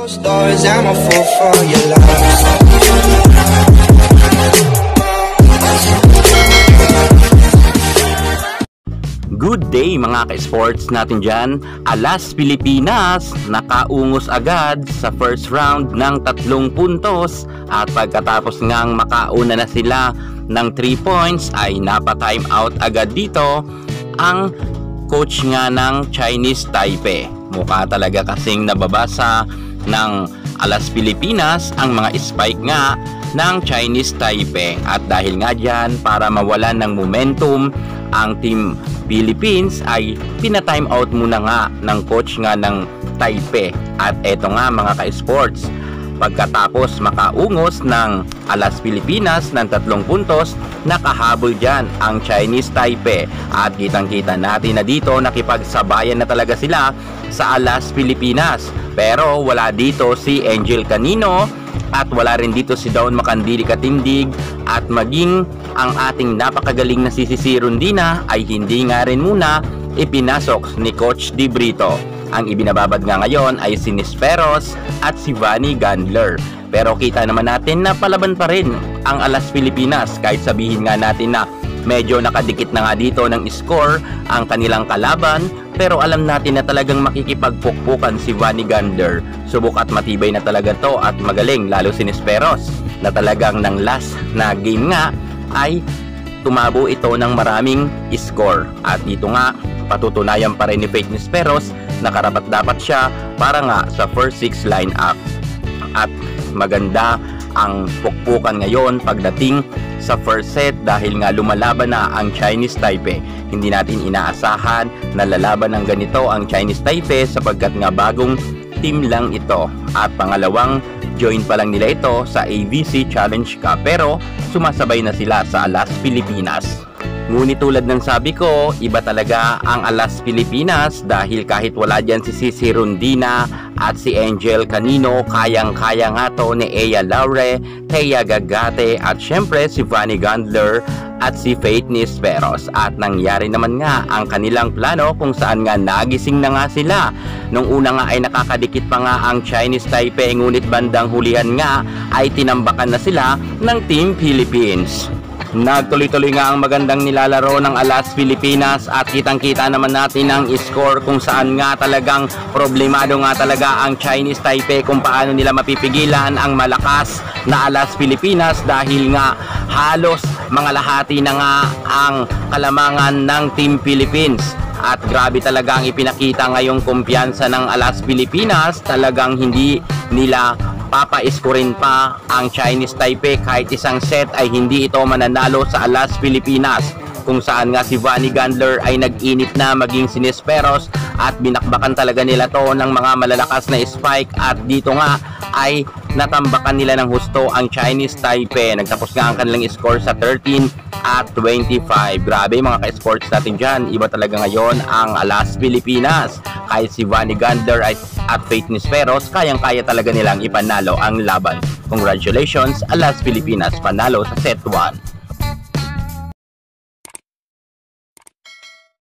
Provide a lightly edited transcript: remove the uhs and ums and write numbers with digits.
Closed doors, I'm a fool for your love. Good day mga ka-sports natin dyan. Alas Pilipinas nakaungos agad sa first round ng 3 puntos at pagkatapos ngang makauna na sila ng 3 points ay napa-time out agad dito ang coach nga ng Chinese Taipei. Mukha talaga kasing nababasa ng Alas Pilipinas ang mga spike nga ng Chinese Taipei at dahil nga dyan para mawalan ng momentum ang Team Philippines ay pina-time out muna nga ng coach nga ng Taipei. At eto nga mga ka-sports, pagkatapos makaungos ng Alas Pilipinas ng 3 puntos, nakahabol dyan ang Chinese Taipei at kitang-kita natin na dito nakipagsabayan na talaga sila sa Alas Pilipinas. Pero wala dito si Angel Canino at wala rin dito si Dawn Makandili Katindig at maging ang ating napakagaling na si Rondina ay hindi nga rin muna ipinasok ni Coach Di Brito. Ang ibinababad nga ngayon ay si Nisperos at si Vanny Gandler. Pero kita naman natin na palaban pa rin ang Alas Pilipinas kahit sabihin nga natin na medyo nakadikit na nga dito ng score ang kanilang kalaban. Pero alam natin na talagang makikipagpukpukan si Vanny Gandler. Subok at matibay na talaga to at magaling lalo si Nisperos na talagang ng last na game nga ay tumabo ito ng maraming score. At dito nga patutunayan pa rin ni Faith Nisperos na karapat-dapat siya para nga sa first 6 lineup. At maganda ang pukpukan ngayon pagdating sa first set dahil nga lumalaban na ang Chinese Taipei. Hindi natin inaasahan na lalaban ng ganito ang Chinese Taipei sapagkat nga bagong team lang ito at pangalawang join pa lang nila ito sa ABC Challenge Cup pero sumasabay na sila sa Alas Pilipinas. Ngunit tulad ng sabi ko, iba talaga ang Alas Pilipinas dahil kahit wala dyan si Sisi Rondina at si Angel Canino, kayang-kaya nga to ni Ea Laure, Thea Gagate at syempre si Vanny Gandler at si Faith Nisperos. At nangyari naman nga ang kanilang plano kung saan nga nagising na nga sila. Nung una nga ay nakakadikit pa nga ang Chinese Taipei ngunit bandang hulihan nga ay tinambakan na sila ng Team Philippines. Nagtuloy-tuloy nga ang magandang nilalaro ng Alas Pilipinas at kitang-kita naman natin ang score kung saan nga talagang problemado nga talaga ang Chinese Taipei kung paano nila mapipigilan ang malakas na Alas Pilipinas dahil nga halos mga lahati na nga ang kalamangan ng Team Philippines. At grabe talaga ang ipinakita ngayong kumpiyansa ng Alas Pilipinas, talagang hindi nila papa-scorein pa ang Chinese Taipei kahit isang set ay hindi ito mananalo sa Alas Pilipinas kung saan nga si Vanny Gandler ay nag-init na maging si Nisperos at binakbakan talaga nila to ng mga malalakas na spike at dito nga ay natambakan nila ng husto ang Chinese Taipei. Nagtapos nga ang kanilang score sa 13 at 25. Grabe mga ka-sports natin dyan, iba talaga ngayon ang Alas Pilipinas. Kahit si Vanny Gandler at Faith Nisperos, kayang-kaya talaga nilang ipanalo ang laban. Congratulations Alas Pilipinas, panalo sa set 1.